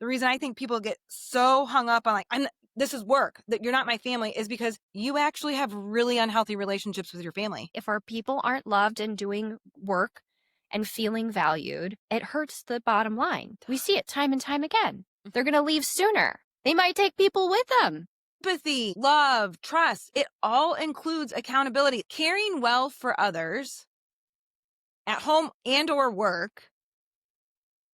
the reason I think people get so hung up on like, this is work, that you're not my family, is because you actually have really unhealthy relationships with your family. If our people aren't loved and doing work and feeling valued, it hurts the bottom line. We see it time and time again. They're going to leave sooner. They might take people with them. Empathy, love, trust, it all includes accountability. Caring well for others at home and or work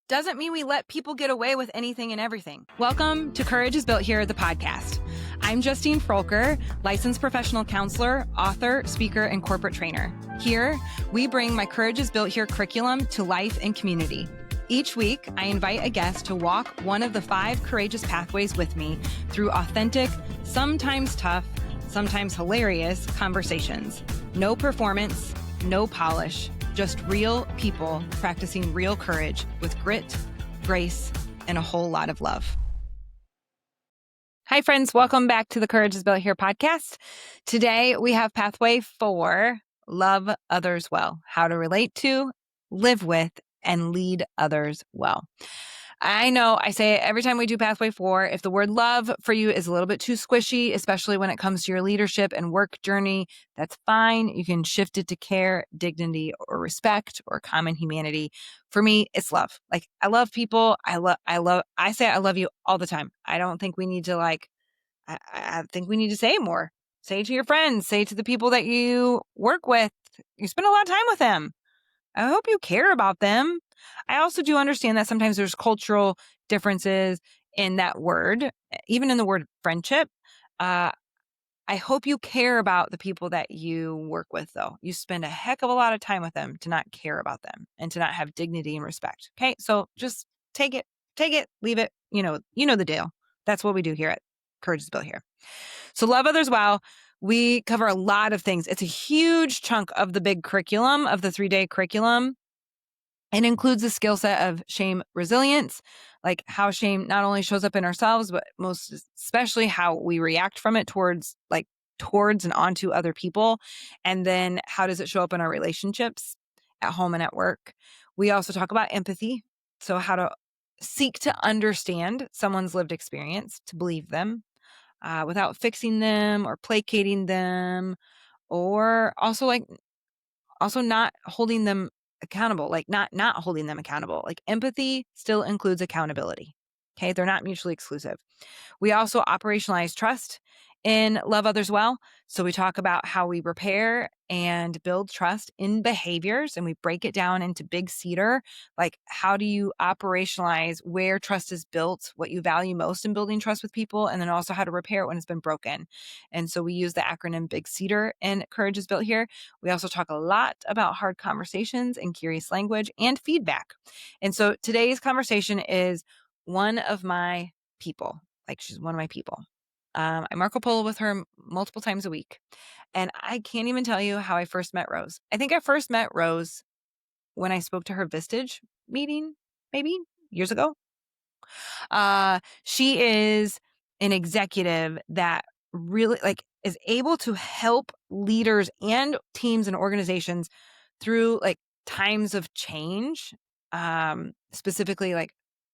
doesn't mean we let people get away with anything and everything. Welcome to Courage is Built Here, the podcast. I'm Justine Froelker, licensed professional counselor, author, speaker, and corporate trainer. Here, we bring my Courage is Built Here curriculum to life and community. Each week, I invite a guest to walk one of the 5 courageous pathways with me through authentic, sometimes tough, sometimes hilarious conversations. No performance, no polish, just real people practicing real courage with grit, grace, and a whole lot of love. Hi, friends. Welcome back to the Courage is Built Here podcast. Today, we have Pathway 4, Love Others Well, how to relate to, live with, and lead others well. I know I say it every time we do Pathway 4, if the word love for you is a little bit too squishy, especially when it comes to your leadership and work journey, that's fine. You can shift it to care, dignity, or respect, or common humanity. For me, it's love. Like, I love people. I say I love you all the time. I don't think we need to I think we need to say it more. Say it to your friends, say it to the people that you work with. You spend a lot of time with them. I hope you care about them. I also do understand that sometimes there's cultural differences in that word, even in the word friendship. I hope you care about the people that you work with, though. You spend a heck of a lot of time with them to not care about them and to not have dignity and respect. Okay, so just take it, leave it. You know the deal. That's what we do here at Courage is Built Here. So love others well. We cover a lot of things. It's a huge chunk of the big curriculum, of the 3-day curriculum. It includes the skill set of shame resilience, like how shame not only shows up in ourselves, but most especially how we react from it towards and onto other people. And then how does it show up in our relationships at home and at work? We also talk about empathy. So how to seek to understand someone's lived experience, to believe them, without fixing them or placating them, or also not holding them accountable, like not holding them accountable. Like, empathy still includes accountability. Okay, they're not mutually exclusive. We also operationalize trust in Love Others Well. So we talk about how we repair and build trust in behaviors, and we break it down into big cedar. Like, how do you operationalize where trust is built, what you value most in building trust with people, and then also how to repair it when it's been broken. And so we use the acronym Big Cedar in Courage is Built Here. We also talk a lot about hard conversations and curious language and feedback. And so today's conversation is one of my people. Like, she's one of my people. I Marco Polo with her multiple times a week. And I can't even tell you how I first met Rose. I think I first met Rose when I spoke to her Vistage meeting, maybe years ago. She is an executive that really is able to help leaders and teams and organizations through times of change. Specifically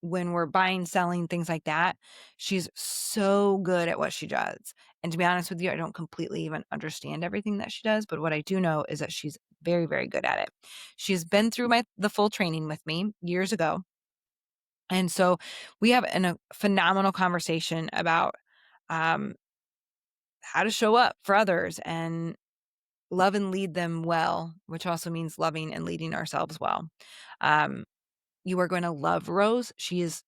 when we're buying, selling, things like that. She's so good at what she does. And to be honest with you, I don't completely even understand everything that she does, but what I do know is that she's very, very good at it. She's been through the full training with me years ago. And so we have a phenomenal conversation about how to show up for others and love and lead them well, which also means loving and leading ourselves well. You are going to love Rose. She is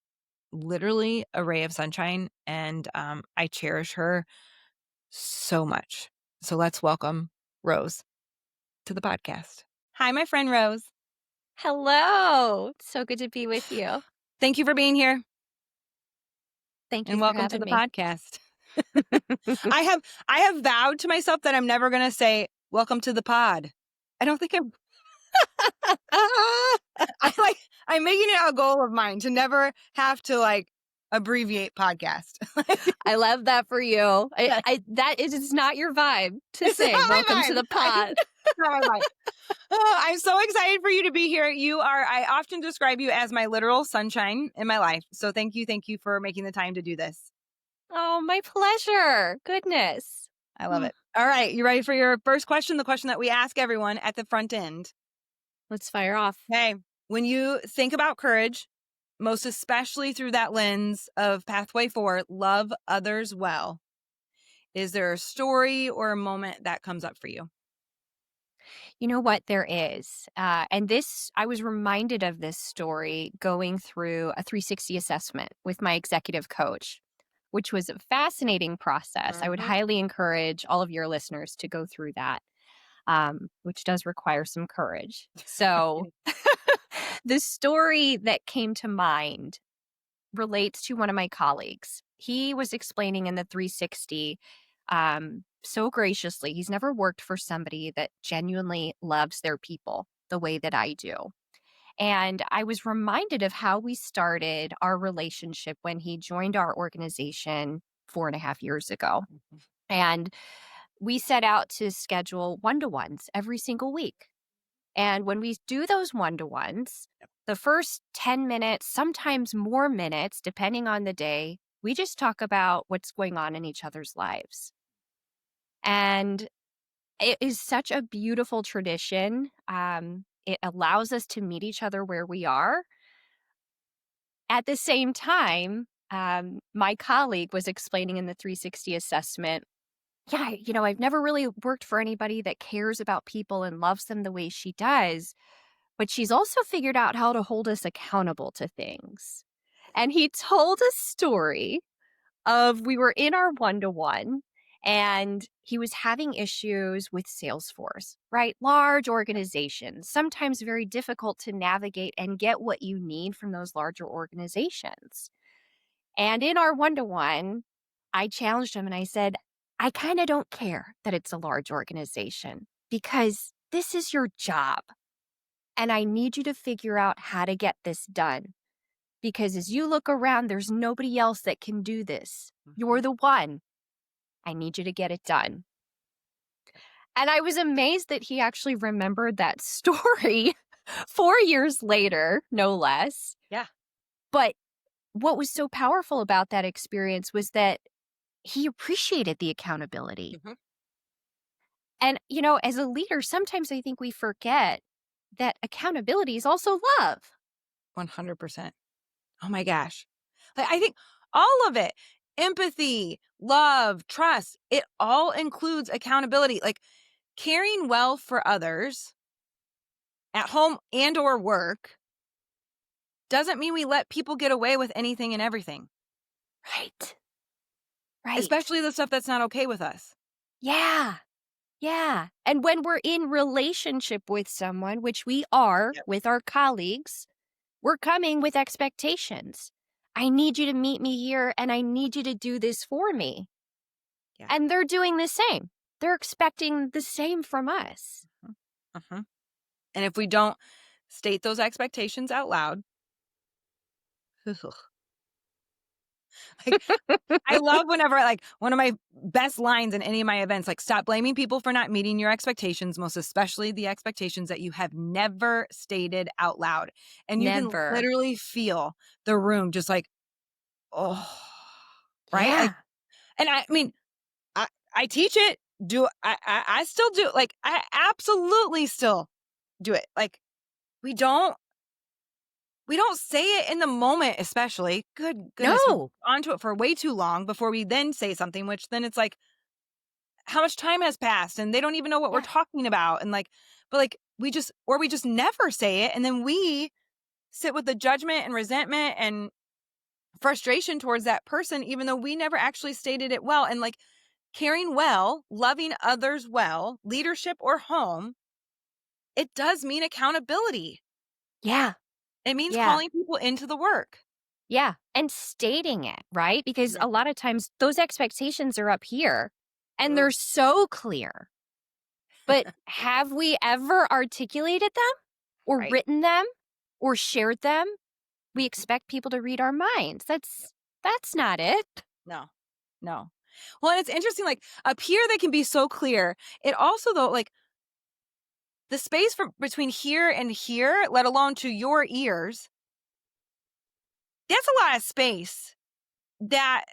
literally a ray of sunshine, and I cherish her so much. So let's welcome Rose to the podcast. Hi, my friend Rose. Hello. So good to be with you. Thank you for being here. Thank you and for welcome to having the me. podcast. I have vowed to myself that I'm never going to say welcome to the pod. I don't think I'm making it a goal of mine to never have to abbreviate podcast. I love that for you. That is not your vibe to It's say, not my welcome to vibe. the pod. It's not my vibe. Oh, I'm so excited for you to be here. I often describe you as my literal sunshine in my life. So thank you for making the time to do this. Oh, my pleasure. Goodness. I love it. All right. You ready for your first question? The question that we ask everyone at the front end. Let's fire off. Hey, when you think about courage, most especially through that lens of Pathway 4, love others well, is there a story or a moment that comes up for you? You know what? There is. And this, I was reminded of this story going through a 360 assessment with my executive coach, which was a fascinating process. I would highly encourage all of your listeners to go through that, which does require some courage. So the story that came to mind relates to one of my colleagues. He was explaining in the 360 so graciously. He's never worked for somebody that genuinely loves their people the way that I do. And I was reminded of how we started our relationship when he joined our organization 4.5 years ago. And we set out to schedule one-to-ones every single week. And when we do those one-to-ones, the first 10 minutes, sometimes more minutes, depending on the day, we just talk about what's going on in each other's lives. And it is such a beautiful tradition. It allows us to meet each other where we are. At the same time, my colleague was explaining in the 360 assessment, I've never really worked for anybody that cares about people and loves them the way she does, but she's also figured out how to hold us accountable to things. And he told a story of we were in our one-to-one and he was having issues with Salesforce, right? Large organizations, sometimes very difficult to navigate and get what you need from those larger organizations. And in our one-to-one, I challenged him and I said, I kind of don't care that it's a large organization because this is your job. And I need you to figure out how to get this done. Because as you look around, there's nobody else that can do this. You're the one. I need you to get it done. And I was amazed that he actually remembered that story 4 years later, no less. Yeah. But what was so powerful about that experience was that he appreciated the accountability. And, as a leader, sometimes I think we forget that accountability is also love. 100%. Oh my gosh. I think all of it, empathy, love, trust, it all includes accountability. Caring well for others at home and or work doesn't mean we let people get away with anything and everything. Right. Especially the stuff that's not okay with us. Yeah. And when we're in relationship with someone, which we are with our colleagues, we're coming with expectations. I need you to meet me here and I need you to do this for me. Yeah. And they're doing the same. They're expecting the same from us. And if we don't state those expectations out loud, I love whenever one of my best lines in any of my events, stop blaming people for not meeting your expectations, most especially the expectations that you have never stated out loud. And you can literally feel the room just right? Yeah. And I mean, I teach it. I still do. I absolutely still do it. We don't say it in the moment, especially. Goodness. No. Onto it for way too long before we then say something, which then it's how much time has passed and they don't even know what we're talking about. And we just never say it. And then we sit with the judgment and resentment and frustration towards that person, even though we never actually stated it well. And caring well, loving others well, leadership or home, it does mean accountability. Yeah. It means calling people into the work. Yeah. And stating it, right? Because a lot of times those expectations are up here and they're so clear. But have we ever articulated them or written them or shared them? We expect people to read our minds. That's That's not it. No. No. Well, and it's interesting, like, up here, they can be so clear. It also, though, like, the space from between here and here, let alone to your ears, that's a lot of space that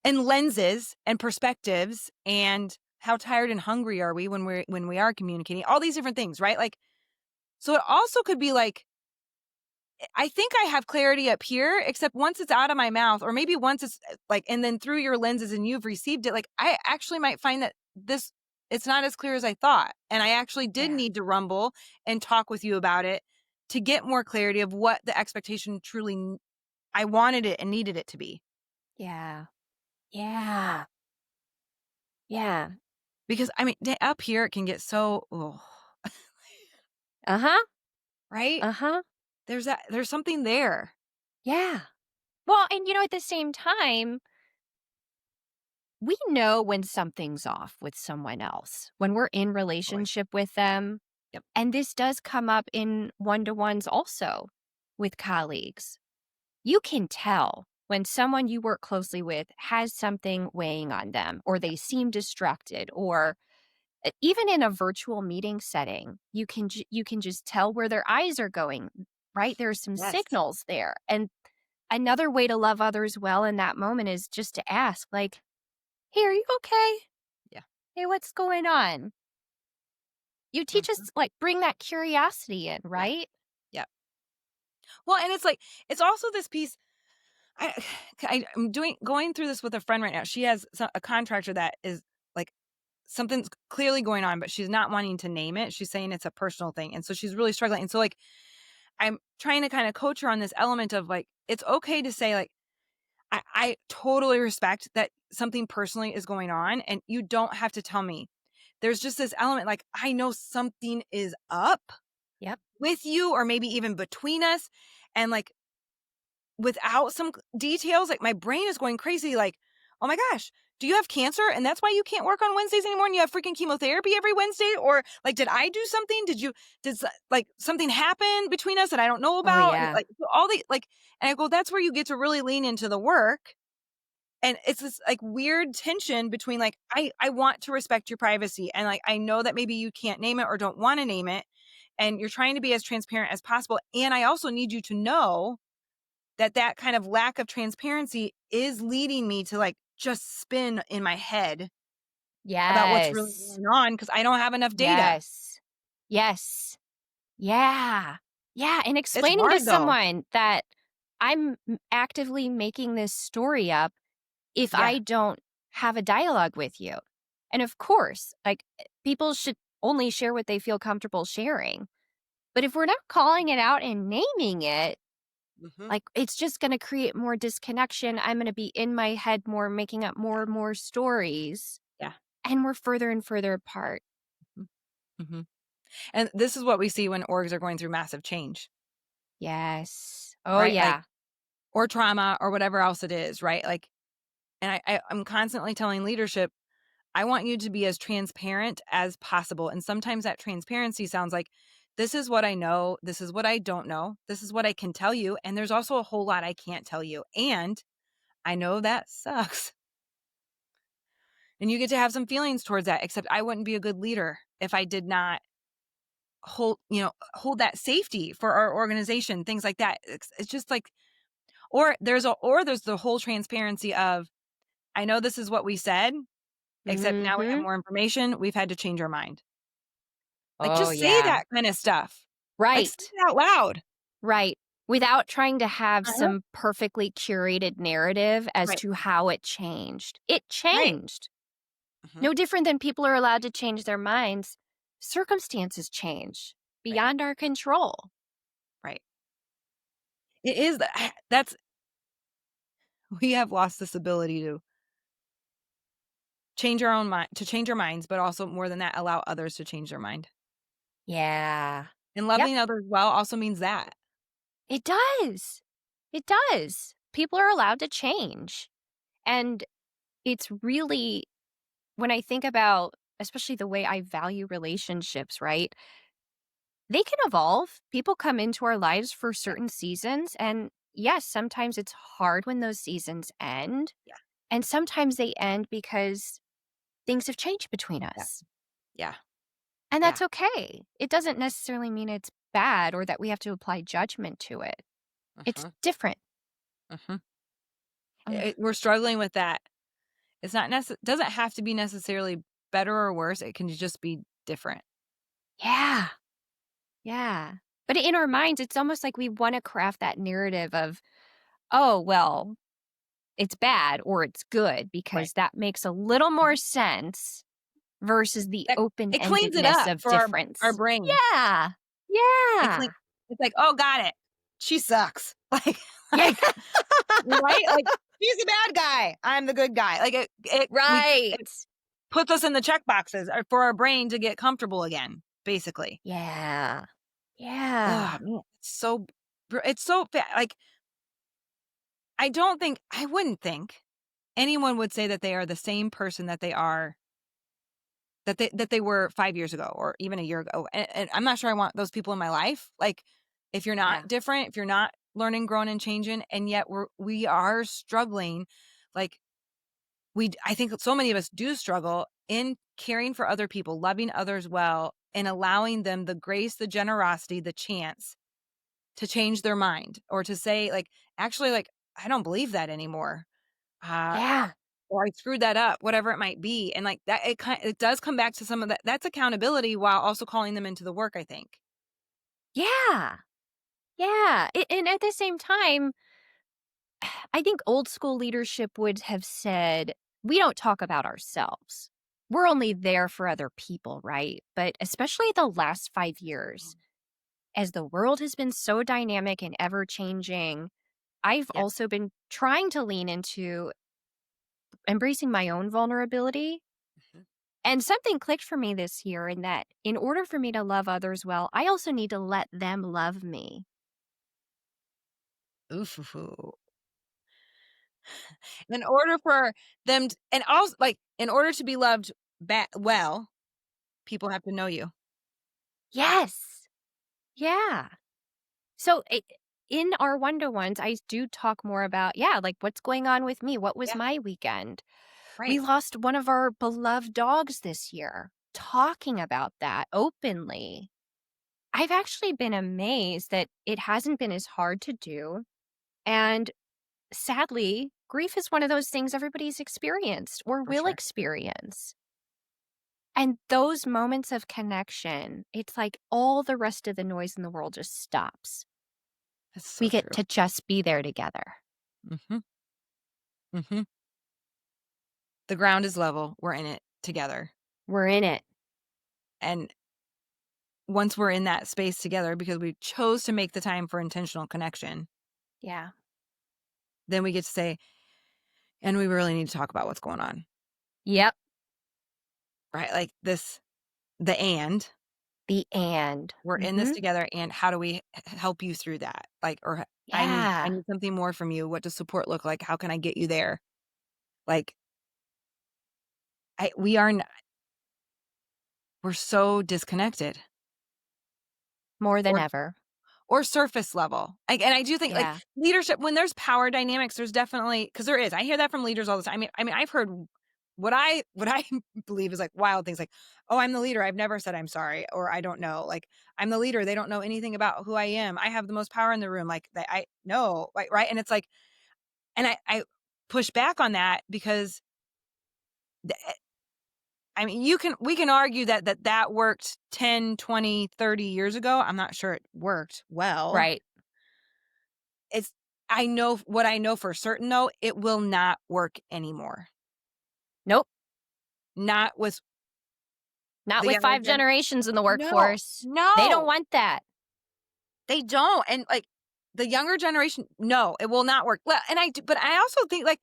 and lenses and perspectives and how tired and hungry are we when we are communicating, all these different things, right? Like, so it also could be like, I think I have clarity up here, except once it's out of my mouth, or maybe once it's like, and then through your lenses and you've received it, like, I actually might find that it's not as clear as I thought. And I actually did Yeah. need to rumble and talk with you about it to get more clarity of what the expectation truly I wanted it and needed it to be. Yeah. Yeah. Yeah. Because I mean, up here it can get so, ugh, Uh-huh. right? Uh-huh. There's something there. Yeah. Well, and at the same time, we know when something's off with someone else, when we're in Totally. relationship with them. Yep. And this does come up in one-to-ones also with colleagues. You can tell when someone you work closely with has something weighing on them, or they seem distracted, or even in a virtual meeting setting, you can just tell where their eyes are going, right? There's some Yes. signals there. And another way to love others well in that moment is just to ask, like, "Hey, are you okay? Yeah. Hey, what's going on?" You teach Mhm. us, like, bring that curiosity in, Yeah. right? Yeah. Well, and it's like, it's also this piece. I, I'm going through this with a friend right now. She has a contractor that is like, something's clearly going on, but she's not wanting to name it. She's saying it's a personal thing. And so she's really struggling. And so, like, I'm trying to kind of coach her on this element of like, it's okay to say, like, I totally respect that something personally is going on and you don't have to tell me. There's just this element, like, I know something is up Yep. with you or maybe even between us. And like, without some details, like, my brain is going crazy, like, "Oh my gosh, do you have cancer and that's why you can't work on Wednesdays anymore and you have freaking chemotherapy every Wednesday?" Or, like, "Did I do something? Like, something happen between us that I don't know Oh, about?" And, yeah. like, so all the like, and I go, "That's where you get to really lean into the work." And it's this, like, weird tension between, like, I want to respect your privacy, and, like, I know that maybe you can't name it or don't wanna name it, and you're trying to be as transparent as possible, and I also need you to know that that kind of lack of transparency is leading me to, like, just spin in my head about what's really Yes. going on because I don't have enough data. Yes. Yes. Yeah. Yeah, and It's explaining to hard, though. someone that actively making this story up if Yeah. I don't have a dialogue with you. And of course, like, people should only share what they feel comfortable sharing. But if we're not calling it out and naming it, Mhm. like, it's just going to create more disconnection. I'm going to be in my head more, making up more and more stories, Yeah. and we're further and further apart. Mhm. Mhm. And this is what we see when orgs are going through massive change, Yes. Oh, right? Like, yeah. or trauma or whatever else it is, right? Like, and I'm constantly telling leadership, I want you to be as transparent as possible. And sometimes that transparency sounds like, this is what I know. This is what I don't know. This is what I can tell you. And there's also a whole lot I can't tell you. And I know that sucks. And you get to have some feelings towards that, except I wouldn't be a good leader if I did not hold that safety for our organization, things like that. It's just like, or there's the whole transparency of, I know this is what we said, except now we have Mhm. more information. We've had to change our mind. Like, Oh, just say yeah. that kind of stuff. Like, say Right. it out loud. Right. Without trying to have Uh-huh. some perfectly curated narrative as Right. to how it changed. It Right. changed. Mhm. No different than people are allowed to change their minds. Circumstances change Right. beyond our control. Right. It is that's we have lost this ability to change our own mind, to change our minds, but also more than that, allow others to change their mind. Yeah. And Yep. loving others well also means that. It does. It does. People are allowed to change. And it's really, when I think about, especially the way I value relationships, right? They can evolve. People come into our lives for Yeah. certain seasons, and yes, sometimes it's hard when those seasons end, Yeah. and sometimes they end because things have changed between Yeah. us. Yeah. And Yeah. that's okay. It doesn't necessarily mean it's bad or that we have to apply judgment to it. It's Mhm. different. Mhm. Ugh. We're struggling with that. It's not doesn't have to be necessarily better or worse. It can just be different. Yeah. Yeah. But in our minds, it's almost like we want to craft that narrative of, oh, well, it's bad or it's good Right. because that makes a little more Mhm. sense versus the That it cleans it open-endedness up of for our difference. brain. Yeah. It Yeah. clean It's like, "Oh, got it. She sucks." Yeah. Like, right? Like, "He's the bad guy. I'm the good guy." Like, Right. it puts us in the check boxes, for our brain to get comfortable again, basically. Yeah. Oh Yeah. man, it's so like, I wouldn't think anyone would say that they are the same person that they were 5 years ago or even a year ago, and I'm not sure I want those people in my life. Like, if you're not Yeah. different, if you're not learning, growing, and changing, and yet we are struggling, like, I think so many of us do struggle in caring for other people, loving others well, and allowing them the grace, the generosity, the chance to change their mind or to say, like, "Actually, like, I don't believe that anymore." Uh Yeah. or I screwed that up, whatever it might be, and, like, that it does come back to some of that's accountability while also calling them into the work, I think. Yeah. Yeah. And at the same time, I think old school leadership would have said, we don't talk about ourselves. We're only there for other people, right? But especially the last 5 years, as the world has been so dynamic and ever changing, I've Yeah. also been trying to lean into embracing my own vulnerability. Mhm. And something clicked for me this year in that in order for me to love others well, I also need to let them love me. Ooh. In order for them t and also, like, in order to be loved well, people have to know you. Yes. Yeah. So in our one-to-ones, I do talk more about, yeah, like what's going on with me? What was Yeah, my weekend? We right. lost one of our beloved dogs this year. Talking about that openly. I've actually been amazed that it hasn't been as hard to do. And sadly, grief is one of those things everybody's experienced or For will sure. experience. And those moments of connection, it's like all the rest of the noise in the world just stops. That's so We get true. to just be there together. Mhm, mhm. The ground is level, we're in it together, We're in it. and once we're in that space together because we chose to make the time for intentional connection, Yeah. then we get to say, "And we really need to talk about what's going on." Yep. Right? Like, the The and. we're in this Mhm. together, and how do we help you through that? Like, or I Yeah. need something more from you. What does support look like? How can I get you there? Like, we are we're so disconnected, More than or ever. surface level. Like, and I do think, like, Yeah. leadership, when there's power dynamics, there's definitely, because there is. I hear that from leaders all the time. I mean, I've heard what I believe is, like, wild things, like, "Oh, I'm the leader. I've never said I'm sorry," or "I don't know." Like, "I'm the leader. They don't know anything about who I am. I have the most power in the room." Like, that I no, right? And it's like, and I push back on that because I mean, we can argue that worked 10, 20, 30 years ago. I'm not sure it worked well. Right. It's I know what I know for certain, though, it will not work anymore. Nope. Not with Not the with younger 5 generations in the No, workforce. They don't no, want that. they don't, and, like, the younger generation, no, it will not work. Well, and but I also think, like,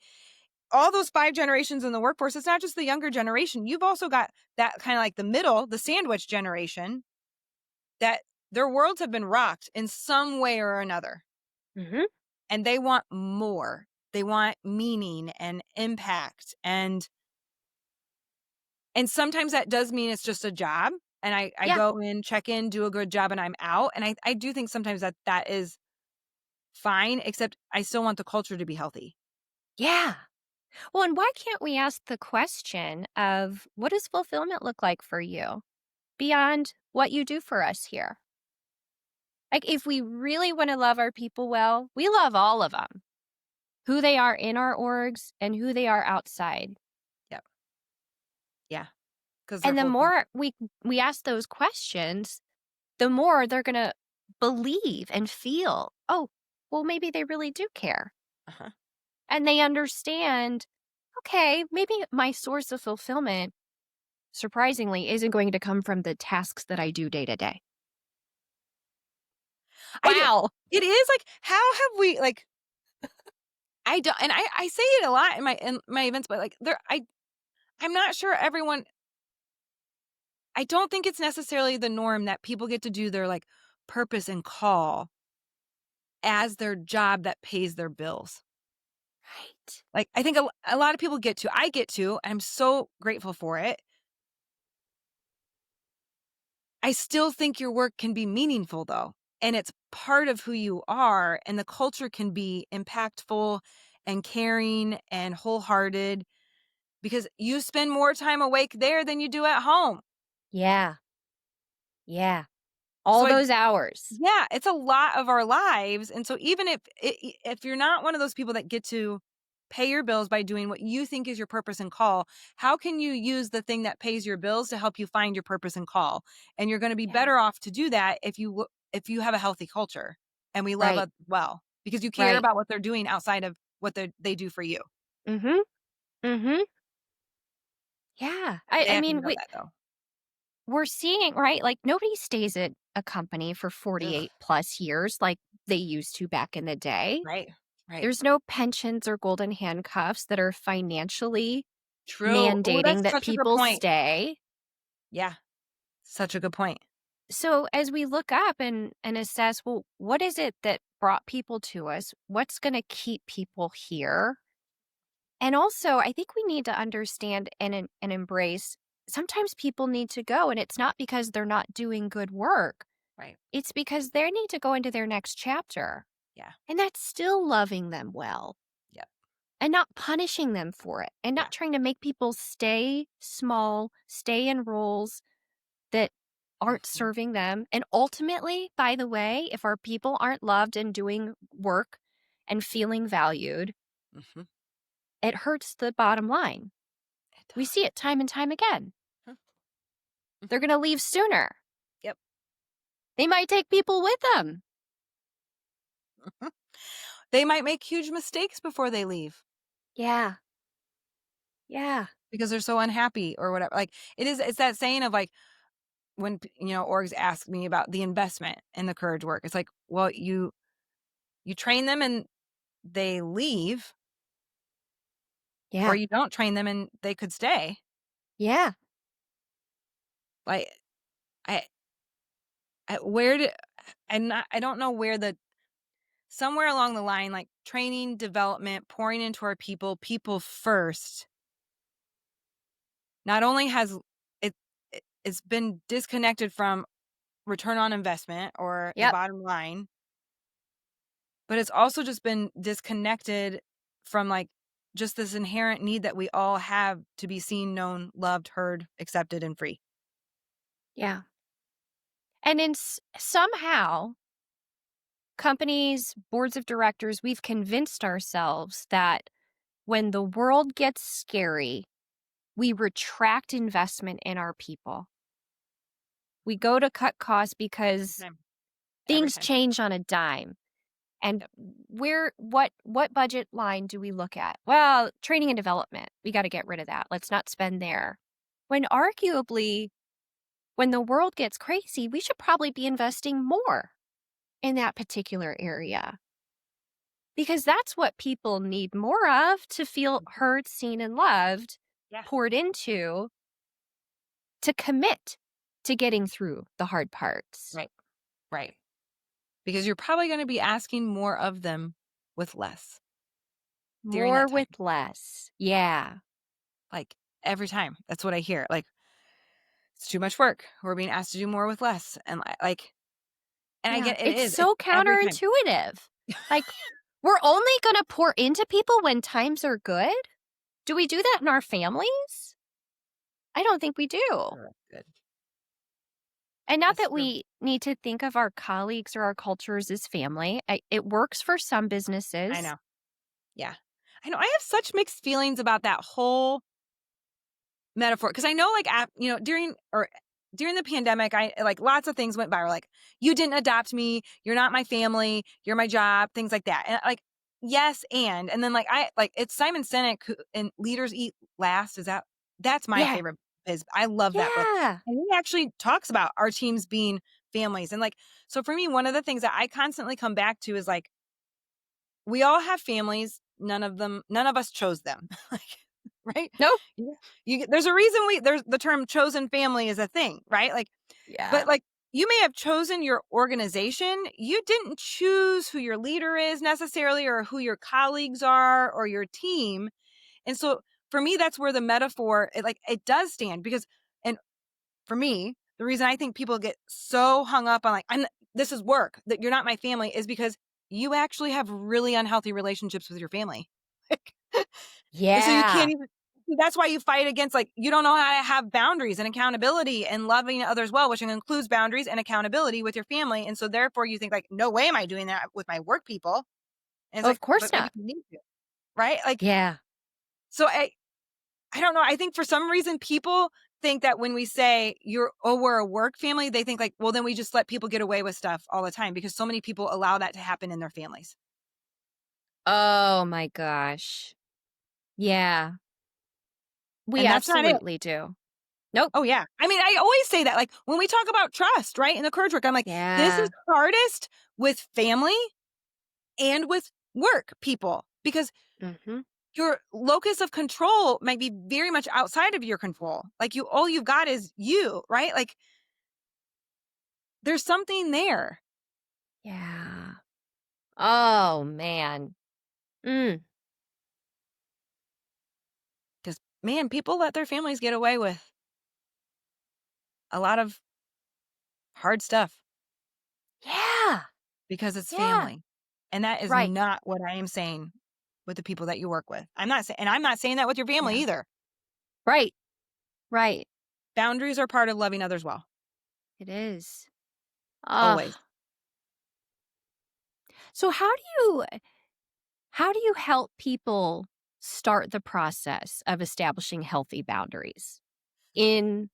all those 5 generations in the workforce, it's not just the younger generation. You've also got that kinda like the middle, the sandwich generation, that their worlds have been rocked in some way or another, Mhm. and they want more. They want meaning and impact, and sometimes that does mean it's just a job, and I Yeah. go in, check in, do a good job, and I'm out, and I do think sometimes that is fine, except I still want the culture to be healthy. Yeah. Well, and why can't we ask the question of what does fulfillment look like for you beyond what you do for us here? Like, if we really want to love our people well, we love all of them, who they are in our orgs and who they are outside. Yep. Yeah. Because they're And the whole more people. we ask those questions, the more they're going to believe and feel, oh, well, maybe they really do care. Uh-huh. And they understand, okay, maybe my source of fulfillment, surprisingly, isn't going to come from the tasks that I do day to day. I do. Wow. It is like, how have we like I don't, and I say it a lot in my events, but like I'm not sure everyone. I don't think it's necessarily the norm that people get to do their like purpose and call as their job that pays their bills. Right. Like I think a lot of people get to. I get to. And I'm so grateful for it. I still think your work can be meaningful though, and it's part of who you are, and the culture can be impactful and caring and wholehearted because you spend more time awake there than you do at home. Yeah. Yeah. So All those hours. yeah, it's a lot of our lives, and so even if you're not one of those people that get to pay your bills by doing what you think is your purpose and call, how can you use the thing that pays your bills to help you find your purpose and call? And you're gonna be Yeah. better off to do that if you have a healthy culture and we love Right. others well, because you care Right. about what they're doing outside of what they do for you. Mm-hmm. Mm-hmm. Yeah. They I have to mean, know that though. we're seeing, right? Like nobody stays at a company for Ugh, 48 plus years like they used to back in the day. right, right. There's no pensions or golden handcuffs that are financially True. Oh, mandating that's that such a good people point. stay. Yeah, such a good point. So as we look up and assess, well, what is it that brought people to us? What's going to keep people here? And also, I think we need to understand and embrace sometimes people need to go, and it's not because they're not doing good work. Right. It's because they need to go into their next chapter. Yeah. And that's still loving them well Yep. and not punishing them for it and Yeah. not trying to make people stay small, stay in roles that aren't Mhm. serving them. And ultimately, by the way, if our people aren't loved and doing work and feeling valued, Mhm. it hurts the bottom line. It We see does. it time and time again. Huh. They're Mhm. going to leave sooner. Yep. They might take people with them. Mhm. They might make huge mistakes before they leave Yeah. Yeah. because they're so unhappy or whatever. Like it's that saying of like when orgs ask me about the investment in the courage work. It's like, well, you train them and they leave, or Yeah. you don't train them and they could stay. Yeah. Like I, where did I don't know where the somewhere along the line, like training, development, pouring into our people first. Not only has it it's been disconnected from return on investment or the Yep. bottom line, but it's also just been disconnected from like just this inherent need that we all have to be seen, known, loved, heard, accepted, and free. Yeah. And somehow, companies, boards of directors, we've convinced ourselves that when the world gets scary, we retract investment in our people. We go to cut costs Every because time. Every things time. change on a dime. And Yep. what budget line do we look at? Well, training and development. We got to get rid of that. Let's not spend there. When arguably, when the world gets crazy, we should probably be investing more in that particular area because that's what people need more of to feel Mhm. heard, seen, and loved, Yeah. poured into to commit to getting through the hard parts. Right. Right. Because you're probably going to be asking more of them with less during More that time. with less. Yeah. Like every time. That's what I hear. Like it's too much work. We're being asked to do more with less. And like, and I Yeah. get it It's is. It's so every time. counterintuitive. Like, we're only gonna pour into people when times are good? Do we do that in our families? I don't think we do. Oh, that's good. And not That's that real. we need to think of our colleagues or our cultures as family. It works for some I businesses. know. Yeah. I know. I have such mixed feelings about that whole metaphor because I know, like, during the pandemic, I like lots of things went viral. Like, you didn't adopt me, you're not my family, you're my job, things like that. And like, yes, and then like I like it's Simon Sinek who and Leaders Eat Last. That's my Yeah. favorite. Is I love that book, Yeah. and he actually talks about our teams being families. And like, so for me, one of the things that I constantly come back to is like, we all have families. None of us chose them. Like, right? Nope. Yeah. There's a reason there's the term chosen family is a thing, right? Like, Yeah. but like, you may have chosen your organization. You didn't choose who your leader is necessarily, or who your colleagues are, or your team. And so for me, that's where the metaphor, it does stand and for me, the reason I think people get so hung up on like, this is work, that you're not my family, is because you actually have really unhealthy relationships with your family. And so you Yeah. can't even, that's why you fight against, like, you don't know how to have boundaries and accountability and loving others well, which includes boundaries and accountability with your family. And so therefore you think like, no way am I doing that with my work people. And it's Of like, course but maybe not. you need to, right? Like, Yeah. so I don't know. I think for some reason people think that when we say we're a work family, they think like, well, then we just let people get away with stuff all the time because so many people allow that to happen in their families. Oh my gosh. Yeah. We And that's not it. absolutely do. Nope. Oh, yeah. I mean, I always say that, like, when we talk about trust, right, in the courage work, I'm like, this is Yeah. hardest with family and with work people because Mhm. your locus of control might be very much outside of your control. Like, all you've got is you, right? Like, there's something there Yeah. Oh, man. Mm. because, man, people let their families get away with a lot of hard stuff Yeah. because it's Yeah. family. And that is Right. not what I am saying with the people that you work with. I'm not saying that with your family Yeah. either. Right. Right. Boundaries are part of loving others well, It is. Ugh. always. So how do you help people start the process of establishing healthy boundaries in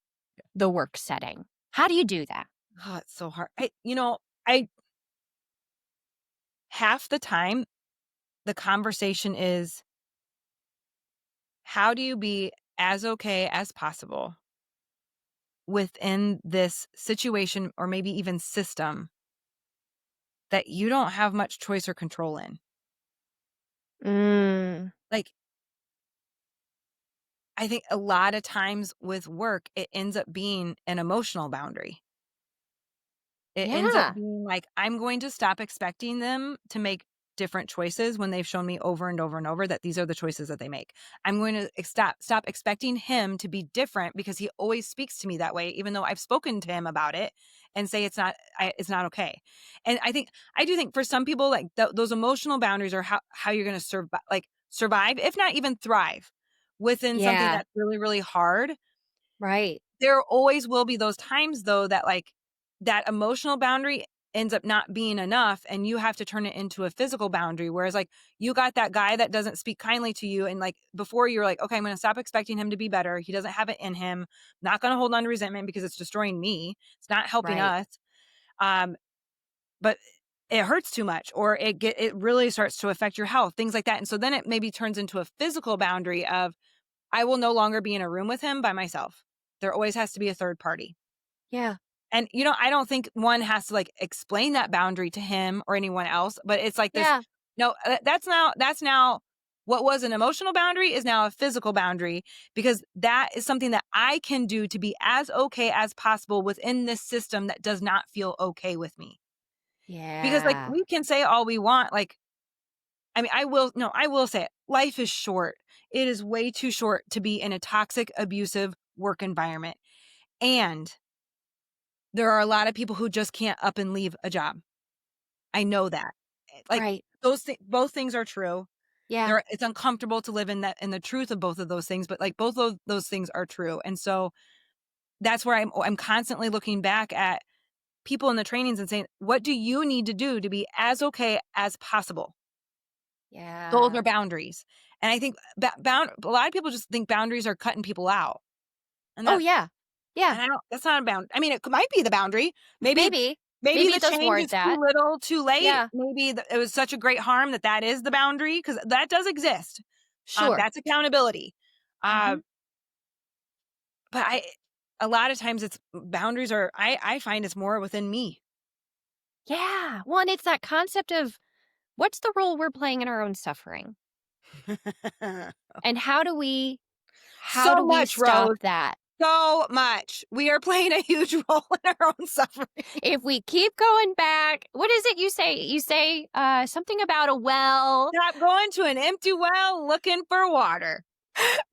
the work setting? How do you do that? Oh, it's so hard. I half the time the conversation is, how do you be as okay as possible within this situation or maybe even system that you don't have much choice or control in? Mm. Like, I think a lot of times with work, it ends up being an emotional boundary. It ends up Yeah. being like, I'm going to stop expecting them to make different choices when they've shown me over and over and over that these are the choices that they make. I'm going to stop expecting him to be different because he always speaks to me that way, even though I've spoken to him about it and say it's not okay. And I do think for some people, like those emotional boundaries are how you're going to survive, if not even thrive within something Yeah. that's really, really hard. Right. There always will be those times though that like that emotional boundary ends up not being enough and you have to turn it into a physical boundary, whereas like you got that guy that doesn't speak kindly to you and like before you're like, okay, I'm going to stop expecting him to be better, he doesn't have it in him, not going to hold on to resentment because it's destroying me, it's not helping Right. us. um but it hurts too much or it really starts to affect your health, things like that. And so then it maybe turns into a physical boundary of, I will no longer be in a room with him by myself. There always has to be a third party. Yeah. And, I don't think one has to like explain that boundary to him or anyone else, but it's like this, Yeah. no, that's now what was an emotional boundary is now a physical boundary because that is something that I can do to be as okay as possible within this system that does not feel okay with me. Because like Yeah. we can say all we want, like, I mean, I will say it. Life is short. It is way too short to be in a toxic, abusive work environment. And there are a lot of people who just can't up and leave a job. I know that. like Right. both things are true. Yeah. It's uncomfortable to live in the truth of both of those things, but like both of those things are true. And so that's where I'm constantly looking back at people in the trainings and saying, what do you need to do to be as okay as possible? Those Yeah. are boundaries. And I think a lot of people just think boundaries are cutting people out. And Oh, yeah. Yeah. I don't, that's not a bound. I mean, it might be the boundary. Maybe, Maybe. maybe Maybe the it does change warrant is too that. little, too late. Yeah. Maybe it was such a great harm that is the boundary, because that does exist. Sure. That's accountability. Uh, Mhm. but a lot of times it's boundaries I find it's more within me. Yeah. Well, and it's that concept of what's the role we're playing in our own suffering? And how do we So much, stop Rose. that? So much. We are playing a huge role in our own suffering. If we keep going back, what is it you say? You say something about a well. Stop going to an empty well looking for water.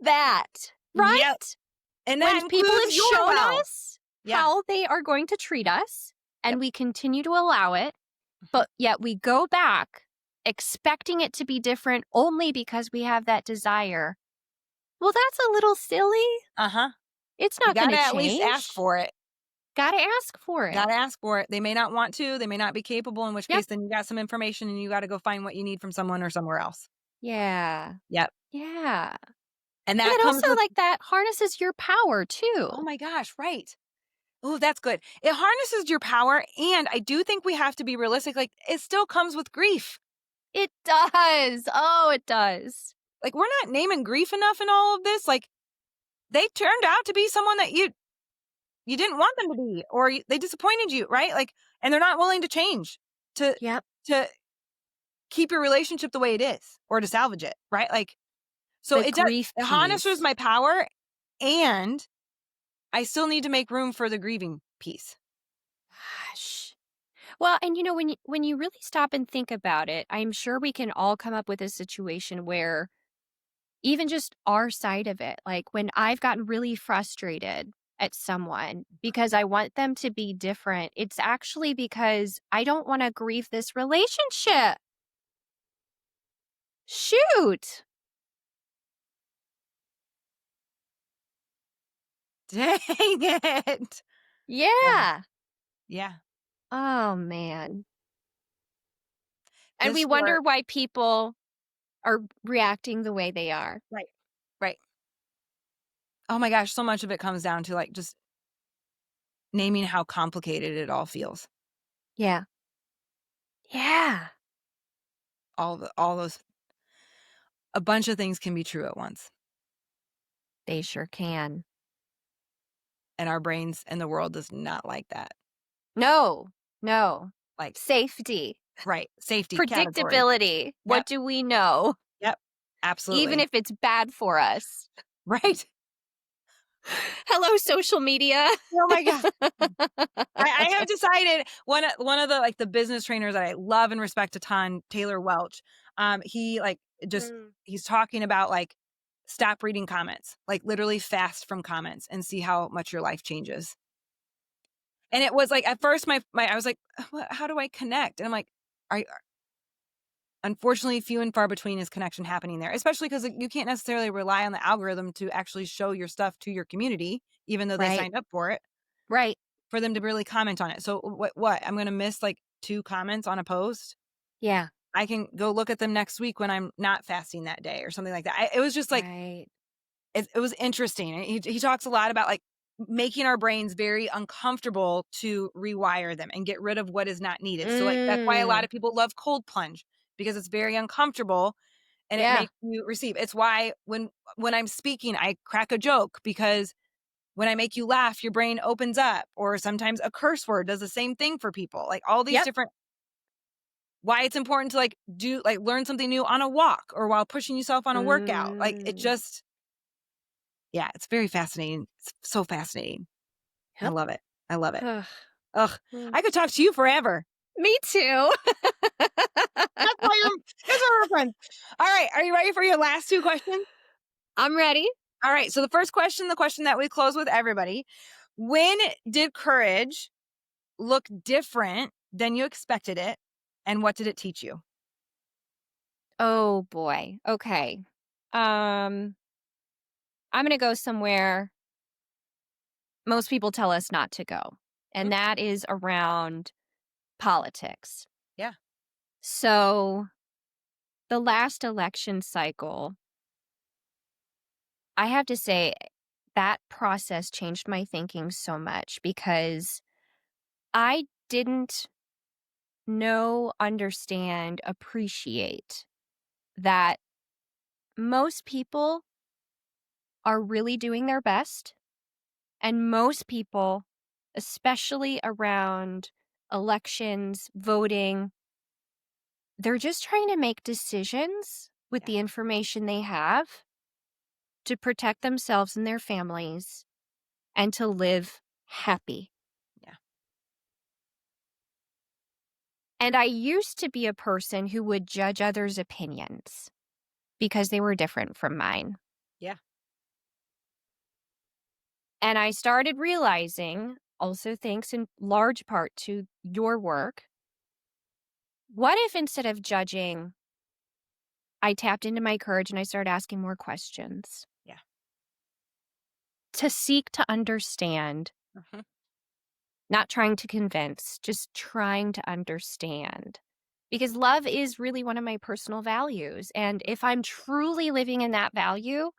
That, Yep. right? And that When people includes have your shown well. us Yeah. how they are going to treat us and Yep. we continue to allow it, but yet we go back expecting it to be different only because we have that desire. Well, that's a little silly. Uh-huh. It's You not going gotta to at least ask change. for it. Got to ask for it. Gotta ask for it. They may not want to. They may not be capable, in which Yep. case then you got some information and you got to go find what you need from someone or somewhere else. Yeah. Yep. Yeah. And And that it comes also with, like that harnesses your power too. oh my gosh, right. Oh, that's good. It harnesses your power. And I do think we have to be realistic. Like, it still comes with grief. It does. Oh, it does. Like, we're not naming grief enough in all of this. Like, they turned out to be someone that you didn't want them to be, or they disappointed you, right? Like, and they're not willing to change to Yep. to keep your relationship the way it is, or to salvage it, right? Like, so The it does, grief it harnesses piece. my power, and I still need to make room for the grieving piece. Gosh. Well, and when you really stop and think about it, I'm sure we can all come up with a situation where even just our side of it, like when I've gotten really frustrated at someone because I want them to be different, it's actually because I don't want to grieve this relationship. Shoot. Dang it. Yeah. Yeah. Yeah. Oh, man. And we This wonder work. why people are reacting the way they are. Right. Right. Oh my gosh, so much of it comes down to like just naming how complicated it all feels. Yeah. Yeah. All those, a bunch of things can be true at once. They sure can. And our brains and the world does not like that. No. No. Like, Safety. right. Safety category. Predictability. What Yep. do we know? Yep. Absolutely. Even if it's bad for us. right. Hello, social media. Oh my God. I have decided one of the like the business trainers that I love and respect a ton, Taylor Welch. He like just he's talking about like stop reading comments, like literally fast from comments and see how much your life changes. And it was like at first my I was like, how do I connect? And I'm like, are unfortunately few and far between is connection happening there, especially because you can't necessarily rely on the algorithm to actually show your stuff to your community, even though they Right. signed up for it. Right. For them to really comment on it. So what? I'm going to miss like 2 comments on a post. Yeah. I can go look at them next week when I'm not fasting that day or something like that. It was just like, Right. it was interesting. He talks a lot about like making our brains very uncomfortable to rewire them and get rid of what is not needed. So like, that's why a lot of people love cold plunge, because it's very uncomfortable and it Yeah. makes you receive. It's why when I'm speaking, I crack a joke, because when I make you laugh, your brain opens up. Or sometimes a curse word does the same thing for people. Like all these Yep. different, why it's important to like learn something new on a walk or while pushing yourself on a workout. Like it just, yeah, it's very fascinating. It's so fascinating. I Yep. love it. I love it. Ugh. Ugh, I could talk to you forever. Me too. That's why we're friends. All right. Are you ready for your last 2 questions? I'm ready. All right. So the first question, the question that we close with everybody: when did courage look different than you expected it, and what did it teach you? Oh boy. Okay. I'm going to go somewhere most people tell us not to go, Mm, and that is around politics. yeah. So, the last election cycle, I have to say that process changed my thinking so much because I didn't know, understand, appreciate that most people are really doing their best. And most people, especially around elections, voting, they're just trying to make decisions with Yeah. the information they have to protect themselves and their families and to live happy. Yeah. And I used to be a person who would judge others' opinions because they were different from mine. Yeah. And I started realizing, also thanks in large part to your work, what if instead of judging, I tapped into my courage and I started asking more questions Yeah. to seek to understand, Mhm. not trying to convince, just trying to understand. Because love is really one of my personal values. And if I'm truly living in that value,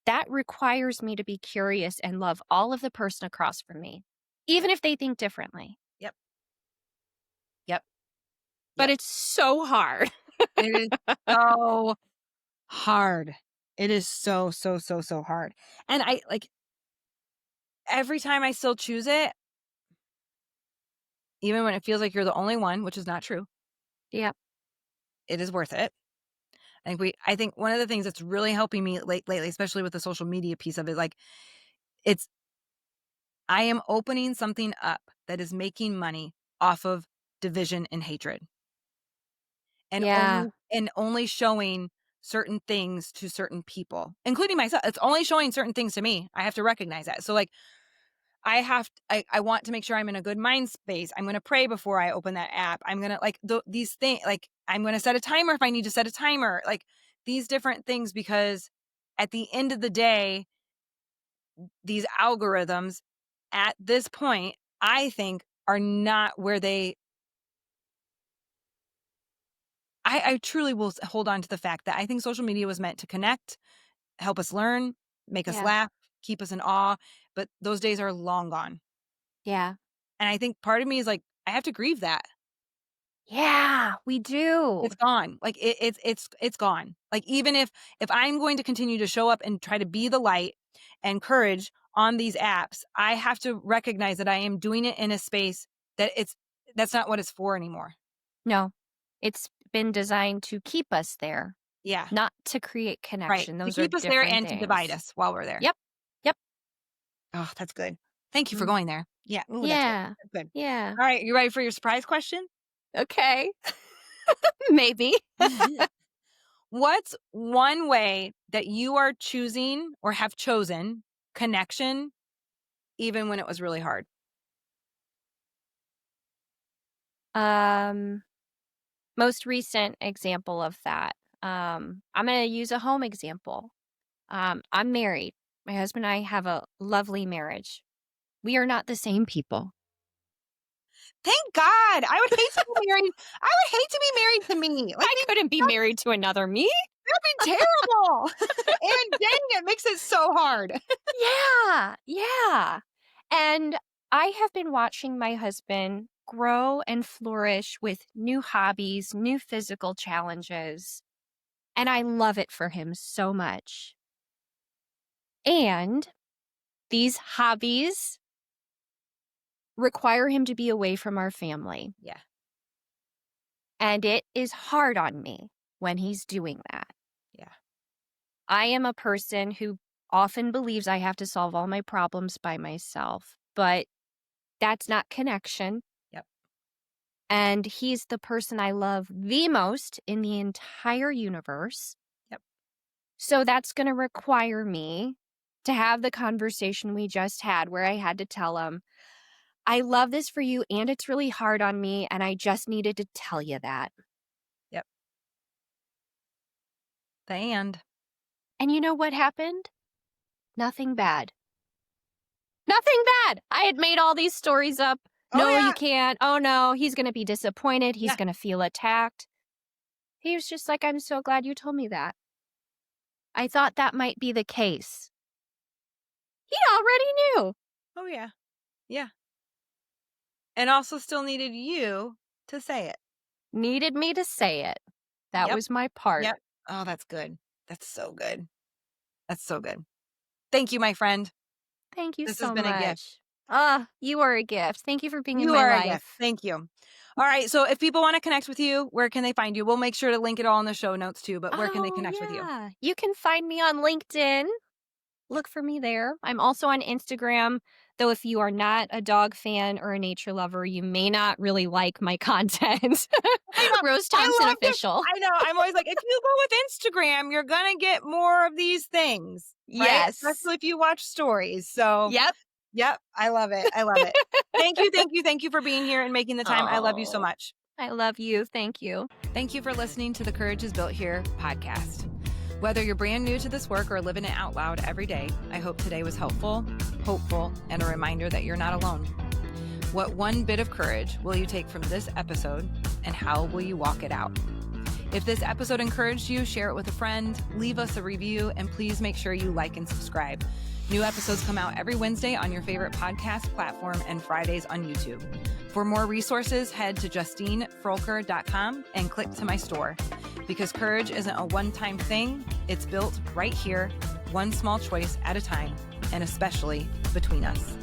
that requires me to be curious and love all of the person across from me, Yep. even if they think differently. Yep. Yep. But Yep. it's so hard. It is so hard. It is so, so, so, so hard. And I like every time I still choose it, even when it feels like you're the only one, which is not true, Yeah. it is worth it. I think one of the things that's really helping me lately, especially with the social media piece of it, like it's I am opening something up that is making money off of division and hatred and Yeah. only showing certain things to certain people, including myself. It's only showing certain things to me. I have to recognize that. So like I want to make sure I'm in a good mind space. I'm going to pray before I open that app. I'm going to like these things, like I'm going to set a timer if I need to set a timer, like these different things, because at the end of the day, these algorithms at this point, I think are not where I truly will hold on to the fact that I think social media was meant to connect, help us learn, make us Yeah. laugh, keep us in awe, but those days are long gone. Yeah. And I think part of me is like, I have to grieve that. Yeah. We do. It's gone. Like it's gone. Like even if I'm going to continue to show up and try to be the light and courage on these apps, I have to recognize that I am doing it in a space that that's not what it's for anymore. No, it's been designed to keep us there, Yeah. not to create Right. connection. To Those are keep us there different and to divide things. us while we're there. Yep. Yep. Oh, that's good. Thank you for Mm. going there. Yeah. Ooh, that's good. Yeah. That's good. Yeah. All right. You ready for your surprise question? Okay. Maybe. What's one way that you are choosing or have chosen connection even when it was really hard? Um, Most recent example of that. I'm going to use a home example. I'm married. My husband and I have a lovely marriage. We are not the same people. Thank God. I would hate to be married to me. Like I couldn't be married to another me. that'd be terrible. And dang, it makes it so hard. Yeah, yeah. And I have been watching my husband grow and flourish with new hobbies, new physical challenges, and I love it for him so much. And these hobbies require him to be away from our family, Yeah. and it is hard on me when he's doing that. Yeah. I am a person who often believes I have to solve all my problems by myself, but that's not connection. Yep. And he's the person I love the most in the entire universe. Yep. So that's going to require me to have the conversation we just had where I had to tell him, I love this for you and it's really hard on me. And I just needed to tell you that. Yep. And And you know what happened? Nothing bad. Nothing bad. I had made all these stories up. oh No, yeah, you can't. Oh no, he's going to be disappointed. He's yeah. going to feel attacked. He was just like, I'm so glad you told me that. I thought that might be the case. He already knew. Oh yeah, yeah. And also still needed you to say it. Needed me to say it. That Yep. was my part. Yep. Oh, that's good. That's so good. That's so good. Thank you, my friend. Thank you This has so been a gift. much. You are a gift. Thank you for being in You my are a gift. life. Thank you. All right. So if people want to connect with you, where can they find you? We'll make sure to link it all in the show notes too, but where can they connect with you? You can find me on LinkedIn. Look for me there. I'm also on Instagram, though if you are not a dog fan or a nature lover, you may not really like my content. I know. Rose I Thompson love this. official. I know. I'm always like, if you go with Instagram, you're going to get more of these things. Right? Yes. Especially if you watch stories. So, Yep. yep. I love it. I love it. Thank you. Thank you. Thank you for being here and making the time. I love you so Oh, much. I love you. Thank you. Thank you for listening to the Courage is Built Here podcast. Whether you're brand new to this work or living it out loud every day, I hope today was helpful, hopeful, and a reminder that you're not alone. What one bit of courage will you take from this episode, and how will you walk it out? If this episode encouraged you, share it with a friend, leave us a review, and please make sure you like and subscribe. New episodes come out every Wednesday on your favorite podcast platform and Fridays on YouTube. For more resources, head to JustineFroelker.com and click to my store. Because courage isn't a one-time thing, it's built right here, one small choice at a time, and especially between us.